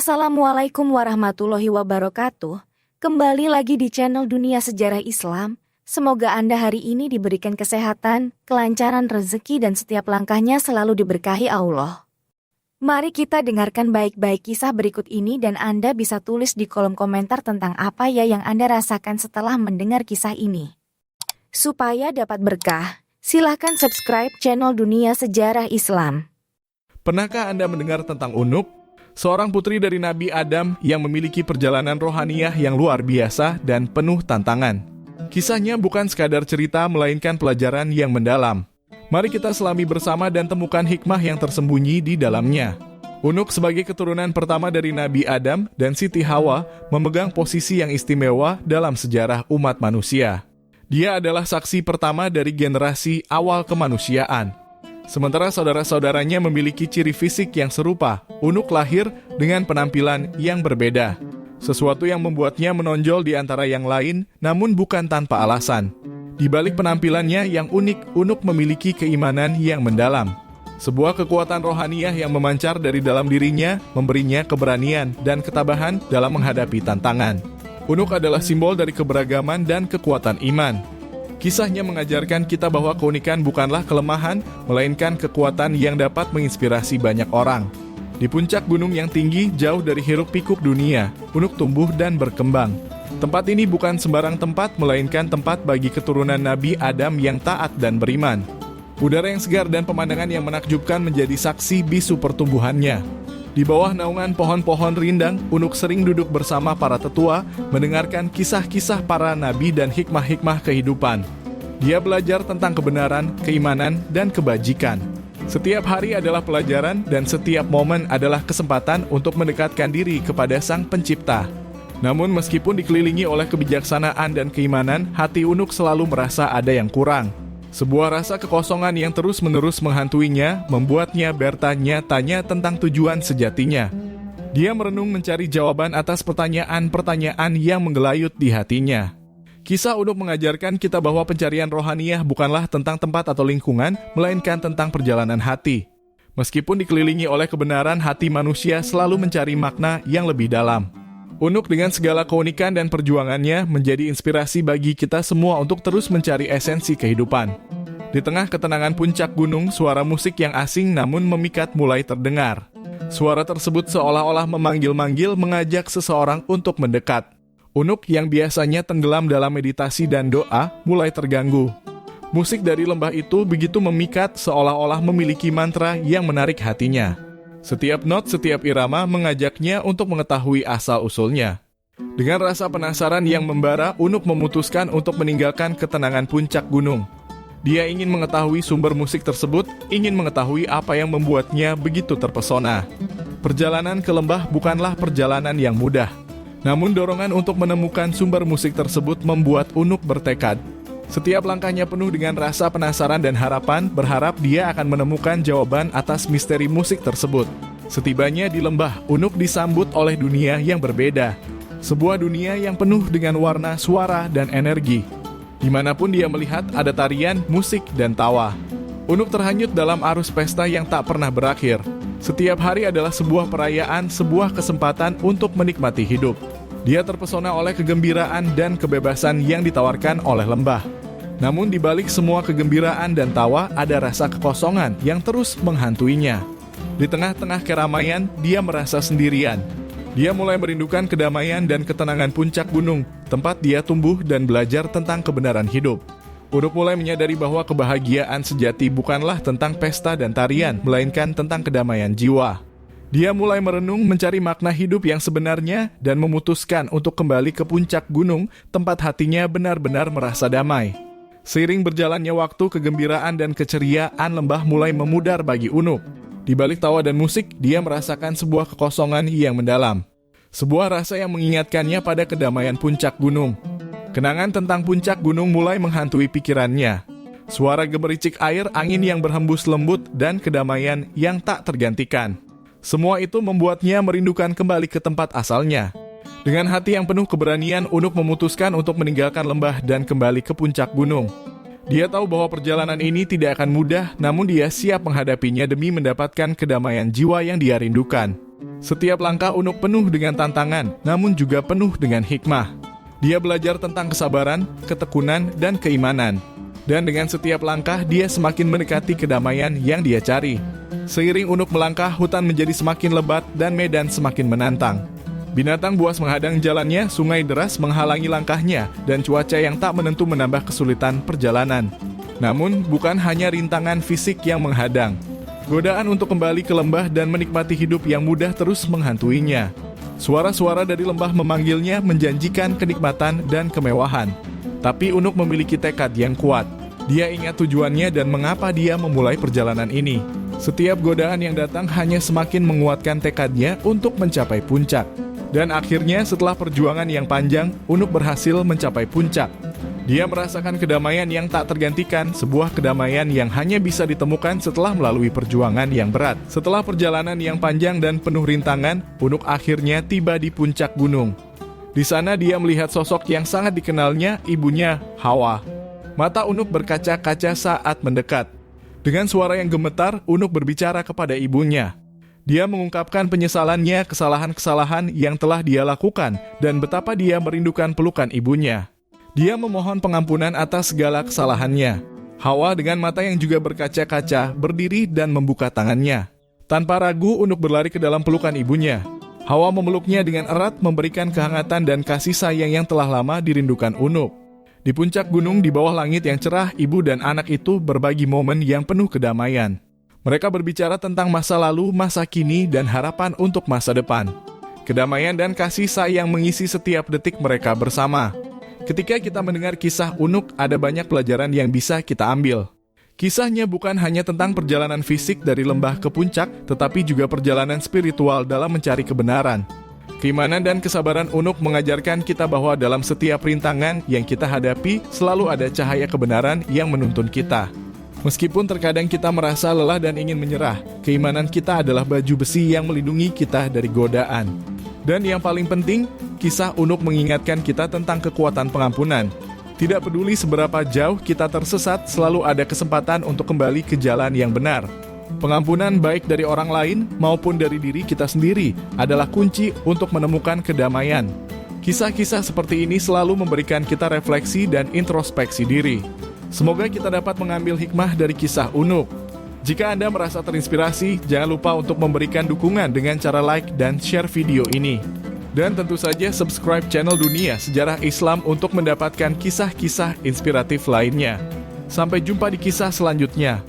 Assalamualaikum warahmatullahi wabarakatuh. Kembali lagi di channel Dunia Sejarah Islam. Semoga Anda hari ini diberikan kesehatan, kelancaran rezeki dan setiap langkahnya selalu diberkahi Allah. Mari kita dengarkan baik-baik kisah berikut ini dan Anda bisa tulis di kolom komentar tentang apa ya yang Anda rasakan setelah mendengar kisah ini. Supaya dapat berkah, silahkan subscribe channel Dunia Sejarah Islam. Pernahkah Anda mendengar tentang Unuk? Seorang putri dari Nabi Adam yang memiliki perjalanan rohaniyah yang luar biasa dan penuh tantangan. Kisahnya bukan sekadar cerita melainkan pelajaran yang mendalam. Mari kita selami bersama dan temukan hikmah yang tersembunyi di dalamnya. Unuk sebagai keturunan pertama dari Nabi Adam dan Siti Hawa memegang posisi yang istimewa dalam sejarah umat manusia. Dia adalah saksi pertama dari generasi awal kemanusiaan. Sementara saudara-saudaranya memiliki ciri fisik yang serupa, Unuk lahir dengan penampilan yang berbeda. Sesuatu yang membuatnya menonjol di antara yang lain, namun bukan tanpa alasan. Di balik penampilannya yang unik, Unuk memiliki keimanan yang mendalam. Sebuah kekuatan rohaniyah yang memancar dari dalam dirinya, memberinya keberanian dan ketabahan dalam menghadapi tantangan. Unuk adalah simbol dari keberagaman dan kekuatan iman. Kisahnya mengajarkan kita bahwa keunikan bukanlah kelemahan, melainkan kekuatan yang dapat menginspirasi banyak orang. Di puncak gunung yang tinggi, jauh dari hiruk-pikuk dunia, Unuk tumbuh dan berkembang. Tempat ini bukan sembarang tempat, melainkan tempat bagi keturunan Nabi Adam yang taat dan beriman. Udara yang segar dan pemandangan yang menakjubkan menjadi saksi bisu pertumbuhannya. Di bawah naungan pohon-pohon rindang, Unuk sering duduk bersama para tetua, mendengarkan kisah-kisah para nabi dan hikmah-hikmah kehidupan. Dia belajar tentang kebenaran, keimanan, dan kebajikan. Setiap hari adalah pelajaran dan setiap momen adalah kesempatan untuk mendekatkan diri kepada Sang Pencipta. Namun meskipun dikelilingi oleh kebijaksanaan dan keimanan, hati Unuk selalu merasa ada yang kurang. Sebuah rasa kekosongan yang terus-menerus menghantuinya, membuatnya bertanya-tanya tentang tujuan sejatinya. Dia merenung mencari jawaban atas pertanyaan-pertanyaan yang menggelayut di hatinya. Kisah Unuk mengajarkan kita bahwa pencarian rohaniyah bukanlah tentang tempat atau lingkungan, melainkan tentang perjalanan hati. Meskipun dikelilingi oleh kebenaran, hati manusia selalu mencari makna yang lebih dalam. Unuk dengan segala keunikan dan perjuangannya menjadi inspirasi bagi kita semua untuk terus mencari esensi kehidupan. Di tengah ketenangan puncak gunung, suara musik yang asing namun memikat mulai terdengar. Suara tersebut seolah-olah memanggil-manggil mengajak seseorang untuk mendekat. Unuk yang biasanya tenggelam dalam meditasi dan doa mulai terganggu. Musik dari lembah itu begitu memikat seolah-olah memiliki mantra yang menarik hatinya. Setiap not, setiap irama mengajaknya untuk mengetahui asal-usulnya. Dengan rasa penasaran yang membara, Unuk memutuskan untuk meninggalkan ketenangan puncak gunung. Dia ingin mengetahui sumber musik tersebut, ingin mengetahui apa yang membuatnya begitu terpesona. Perjalanan ke lembah bukanlah perjalanan yang mudah. Namun dorongan untuk menemukan sumber musik tersebut membuat Unuk bertekad. Setiap langkahnya penuh dengan rasa penasaran dan harapan, berharap dia akan menemukan jawaban atas misteri musik tersebut. Setibanya di lembah, Unuk disambut oleh dunia yang berbeda. Sebuah dunia yang penuh dengan warna, suara, dan energi. Dimanapun dia melihat ada tarian, musik, dan tawa. Unuk terhanyut dalam arus pesta yang tak pernah berakhir. Setiap hari adalah sebuah perayaan, sebuah kesempatan untuk menikmati hidup. Dia terpesona oleh kegembiraan dan kebebasan yang ditawarkan oleh lembah. Namun di balik semua kegembiraan dan tawa ada rasa kekosongan yang terus menghantuinya. Di tengah-tengah keramaian, dia merasa sendirian. Dia mulai merindukan kedamaian dan ketenangan puncak gunung, tempat dia tumbuh dan belajar tentang kebenaran hidup. Unuk mulai menyadari bahwa kebahagiaan sejati bukanlah tentang pesta dan tarian, melainkan tentang kedamaian jiwa. Dia mulai merenung mencari makna hidup yang sebenarnya dan memutuskan untuk kembali ke puncak gunung, tempat hatinya benar-benar merasa damai. Seiring berjalannya waktu, kegembiraan dan keceriaan lembah mulai memudar bagi Unuk. Di balik tawa dan musik, dia merasakan sebuah kekosongan yang mendalam. Sebuah rasa yang mengingatkannya pada kedamaian puncak gunung. Kenangan tentang puncak gunung mulai menghantui pikirannya. Suara gemericik air, angin yang berhembus lembut, dan kedamaian yang tak tergantikan. Semua itu membuatnya merindukan kembali ke tempat asalnya. Dengan hati yang penuh keberanian, Unuk memutuskan untuk meninggalkan lembah dan kembali ke puncak gunung. Dia tahu bahwa perjalanan ini tidak akan mudah, namun dia siap menghadapinya demi mendapatkan kedamaian jiwa yang dia rindukan. Setiap langkah Unuk penuh dengan tantangan, namun juga penuh dengan hikmah. Dia belajar tentang kesabaran, ketekunan, dan keimanan. Dan dengan setiap langkah, dia semakin mendekati kedamaian yang dia cari. Seiring Unuk melangkah, hutan menjadi semakin lebat dan medan semakin menantang. Binatang buas menghadang jalannya, sungai deras menghalangi langkahnya, dan cuaca yang tak menentu menambah kesulitan perjalanan. Namun, bukan hanya rintangan fisik yang menghadang. Godaan untuk kembali ke lembah dan menikmati hidup yang mudah terus menghantuinya. Suara-suara dari lembah memanggilnya menjanjikan kenikmatan dan kemewahan. Tapi Unuk memiliki tekad yang kuat. Dia ingat tujuannya dan mengapa dia memulai perjalanan ini. Setiap godaan yang datang hanya semakin menguatkan tekadnya untuk mencapai puncak. Dan akhirnya setelah perjuangan yang panjang, Unuk berhasil mencapai puncak. Dia merasakan kedamaian yang tak tergantikan, sebuah kedamaian yang hanya bisa ditemukan setelah melalui perjuangan yang berat. Setelah perjalanan yang panjang dan penuh rintangan, Unuk akhirnya tiba di puncak gunung. Di sana dia melihat sosok yang sangat dikenalnya, ibunya, Hawa. Mata Unuk berkaca-kaca saat mendekat. Dengan suara yang gemetar, Unuk berbicara kepada ibunya. Dia mengungkapkan penyesalannya, kesalahan-kesalahan yang telah dia lakukan, dan betapa dia merindukan pelukan ibunya. Dia memohon pengampunan atas segala kesalahannya. Hawa dengan mata yang juga berkaca-kaca, berdiri dan membuka tangannya. Tanpa ragu, Unuk berlari ke dalam pelukan ibunya. Hawa memeluknya dengan erat, memberikan kehangatan dan kasih sayang yang telah lama dirindukan Unuk. Di puncak gunung di bawah langit yang cerah, ibu dan anak itu berbagi momen yang penuh kedamaian. Mereka berbicara tentang masa lalu, masa kini, dan harapan untuk masa depan. Kedamaian dan kasih sayang mengisi setiap detik mereka bersama. Ketika kita mendengar kisah Unuk, ada banyak pelajaran yang bisa kita ambil. Kisahnya bukan hanya tentang perjalanan fisik dari lembah ke puncak, tetapi juga perjalanan spiritual dalam mencari kebenaran. Keimanan dan kesabaran Unuk mengajarkan kita bahwa dalam setiap rintangan yang kita hadapi, selalu ada cahaya kebenaran yang menuntun kita. Meskipun terkadang kita merasa lelah dan ingin menyerah, keimanan kita adalah baju besi yang melindungi kita dari godaan. Dan yang paling penting, kisah Unuk mengingatkan kita tentang kekuatan pengampunan. Tidak peduli seberapa jauh kita tersesat, selalu ada kesempatan untuk kembali ke jalan yang benar. Pengampunan baik dari orang lain maupun dari diri kita sendiri adalah kunci untuk menemukan kedamaian. Kisah-kisah seperti ini selalu memberikan kita refleksi dan introspeksi diri. Semoga kita dapat mengambil hikmah dari kisah Unuk. Jika Anda merasa terinspirasi, jangan lupa untuk memberikan dukungan dengan cara like dan share video ini. Dan tentu saja subscribe channel Dunia Sejarah Islam untuk mendapatkan kisah-kisah inspiratif lainnya. Sampai jumpa di kisah selanjutnya.